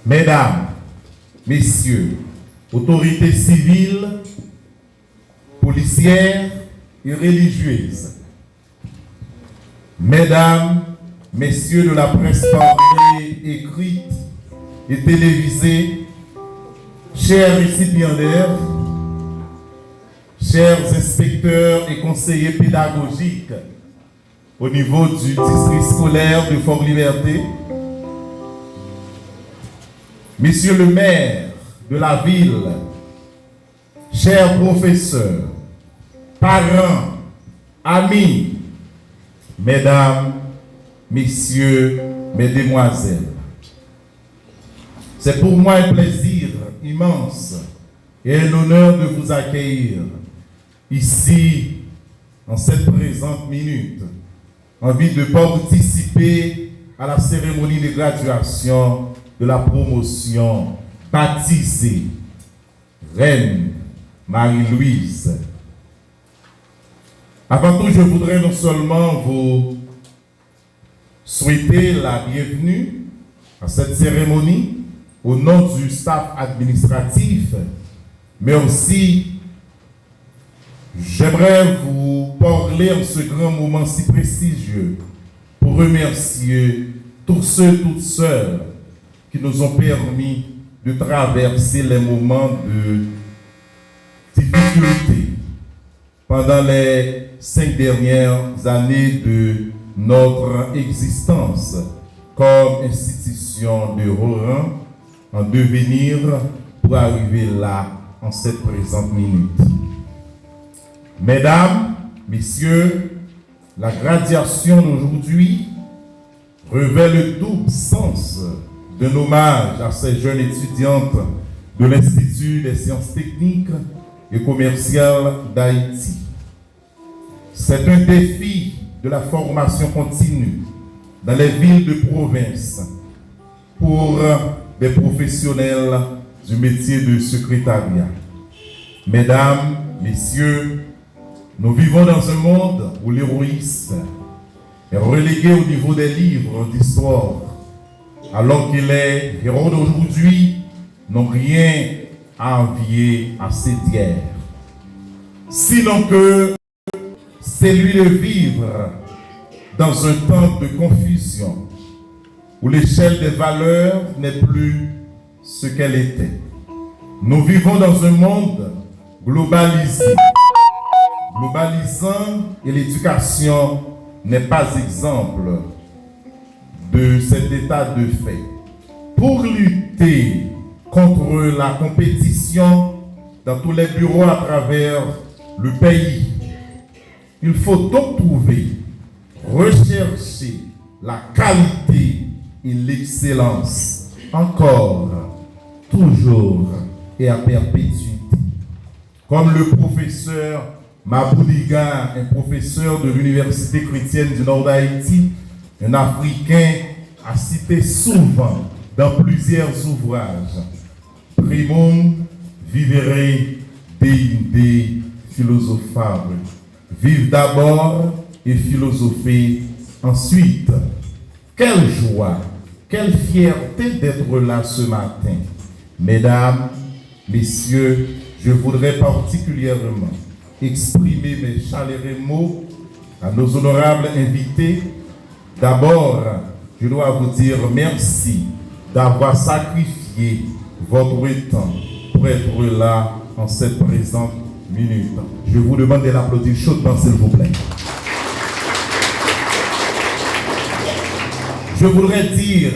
Mesdames, Messieurs, autorités civiles, policières et religieuses, Mesdames, Messieurs de la presse parlée, écrite et télévisée, chers récipiendaires, chers inspecteurs et conseillers pédagogiques au niveau du district scolaire de Fort-Liberté, Monsieur le maire de la ville, chers professeurs, parents, amis, mesdames, messieurs, mesdemoiselles, c'est pour moi un plaisir immense et un honneur de vous accueillir ici, en cette présente minute, envie de participer à la cérémonie de graduation de la promotion baptisée Reine Marie-Louise. Avant tout, je voudrais non seulement vous souhaiter la bienvenue à cette cérémonie au nom du staff administratif, mais aussi j'aimerais vous parler en ce grand moment si prestigieux pour remercier tous ceux, toutes sœurs qui nous ont permis de traverser les moments de difficulté pendant les 5 dernières années de notre existence comme institution de haut rang en devenir pour arriver là en cette présente minute. Mesdames, Messieurs, la graduation d'aujourd'hui revêt le double sens d'un hommage à ces jeunes étudiantes de l'Institut des sciences techniques et commerciales d'Haïti. C'est un défi de la formation continue dans les villes de province pour des professionnels du métier de secrétariat. Mesdames, Messieurs, nous vivons dans un monde où l'héroïsme est relégué au niveau des livres d'histoire, alors que les héros d'aujourd'hui n'ont rien à envier à ces d'hier. Sinon que c'est lui de vivre dans un temps de confusion, où l'échelle des valeurs n'est plus ce qu'elle était. Nous vivons dans un monde globalisé, globalisant, et l'éducation n'est pas exemple de cet état de fait. Pour lutter contre la compétition dans tous les bureaux à travers le pays, il faut donc trouver, rechercher la qualité et l'excellence, encore, toujours et à perpétuité. Comme le professeur Maboudiga, un professeur de l'Université chrétienne du Nord d'Haïti, un Africain, a cité souvent dans plusieurs ouvrages: Primum vivere deinde philosophable. Vive d'abord et philosopher ensuite. Quelle joie, quelle fierté d'être là ce matin. Mesdames, Messieurs, je voudrais particulièrement exprimer mes chaleureux mots à nos honorables invités. D'abord, je dois vous dire merci d'avoir sacrifié votre temps pour être là en cette présente minute. Je vous demande de l'applaudir chaudement, s'il vous plaît. Je voudrais dire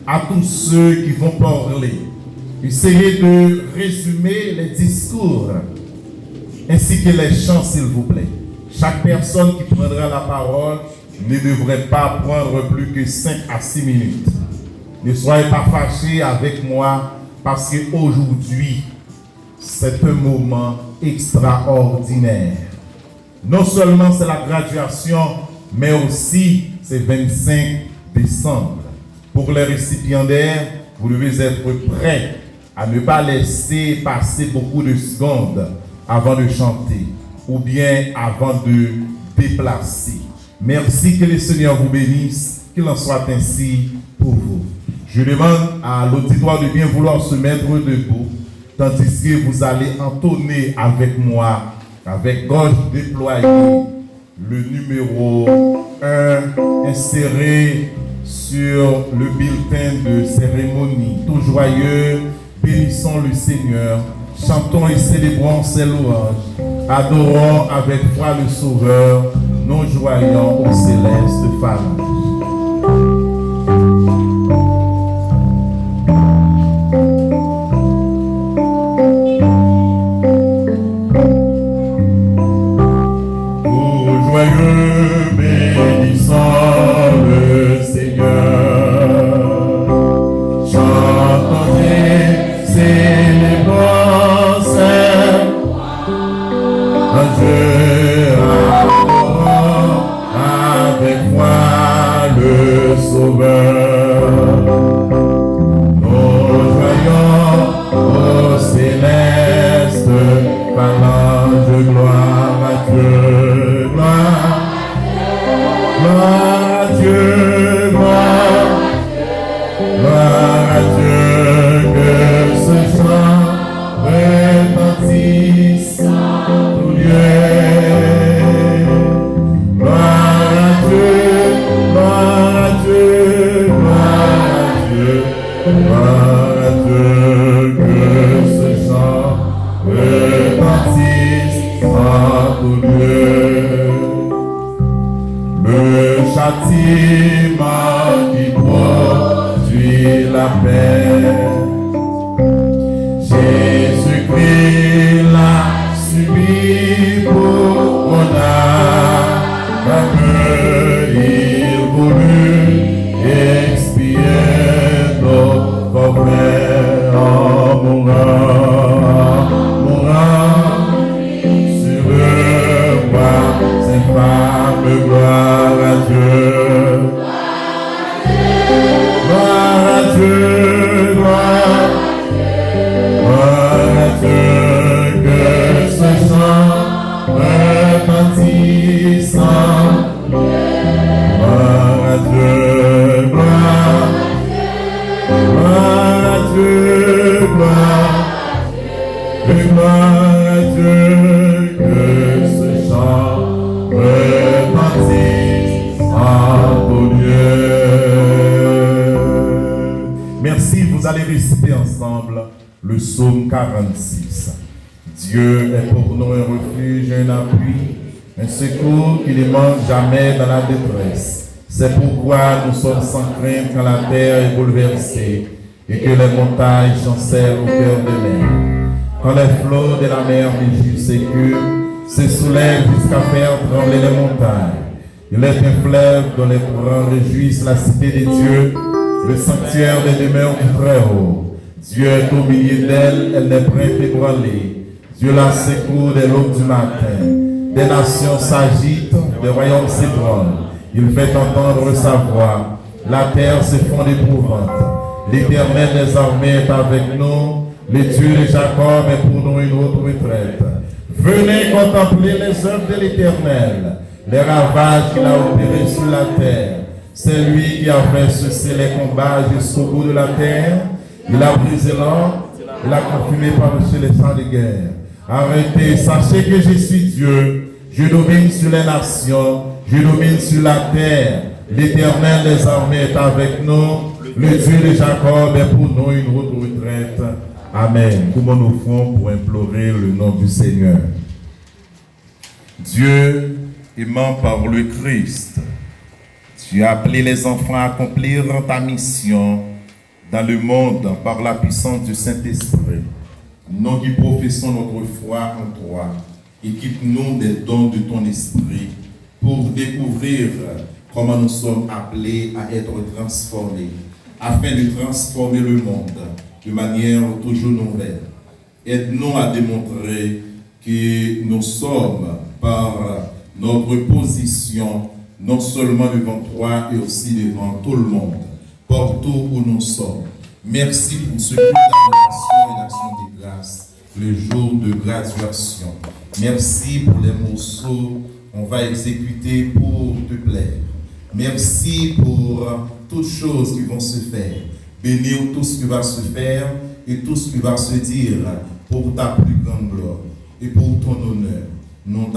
à tous ceux qui vont parler, essayez de résumer les discours ainsi que les chants, s'il vous plaît. Chaque personne qui prendra la parole ne devrait pas prendre plus que 5 à 6 minutes. Ne soyez pas fâchés avec moi parce qu'aujourd'hui, c'est un moment extraordinaire. Non seulement c'est la graduation, mais aussi c'est 25 décembre. Pour les récipiendaires, vous devez être prêts à ne pas laisser passer beaucoup de secondes avant de chanter ou bien avant de déplacer. Merci, que le Seigneur vous bénisse, qu'il en soit ainsi pour vous. Je demande à l'auditoire de bien vouloir se mettre debout, tandis que vous allez entonner avec moi, avec gorge déployée, le numéro 1 inséré sur le bulletin de cérémonie. Tout joyeux, bénissons le Seigneur, chantons et célébrons ses louanges, adorons avec foi le Sauveur, nous joyons au céleste phalange. Merci, vous allez réciter ensemble le psaume 46. Dieu est pour nous un refuge, un appui, un secours qui ne manque jamais dans la détresse. C'est pourquoi nous sommes sans crainte quand la terre est bouleversée et que les montagnes chancellent au cœur des mers. Quand les flots de la mer mugissent et se soulèvent jusqu'à faire trembler les montagnes. Il est un fleuve dont les courants réjouissent la cité des dieux, le sanctuaire des demeures du Très-Haut. Dieu est au milieu d'elle, elle n'est point ébranlée. Dieu la secourt dès l'aube du matin. Des nations s'agitent, des royaumes s'ébranlent. Il fait entendre sa voix. La terre se fond d'épouvante. L'Éternel des armées est avec nous. Le Dieu de Jacob est pour nous une haute retraite. Venez contempler les œuvres de l'Éternel, les ravages qu'il a opérés sur la terre. C'est lui qui a fait cesser les combats jusqu'au bout de la terre. Il a brisé l'or, il a confirmé par-dessus les champs de guerre. Arrêtez, sachez que je suis Dieu. Je domine sur les nations, je domine sur la terre. L'Éternel des armées est avec nous. Le Dieu de Jacob est pour nous une haute retraite. Amen. Comment nous ferons pour implorer le nom du Seigneur? Dieu, aimant par le Christ, tu as appelé les enfants à accomplir ta mission dans le monde par la puissance du Saint-Esprit. Nous qui professons notre foi en toi, équipe-nous des dons de ton esprit pour découvrir comment nous sommes appelés à être transformés, afin de transformer le monde de manière toujours nouvelle. Aide-nous à démontrer que nous sommes, par notre position, non seulement devant toi et aussi devant tout le monde, partout où nous sommes. Merci pour ce jour d'adoration et d'action de grâce, le jour de graduation. Merci pour les morceaux qu'on va exécuter pour te plaire. Merci pour toutes choses qui vont se faire. bénir tout ce qui va se faire et tout ce qui va se dire pour ta plus grande gloire et pour ton honneur. Nous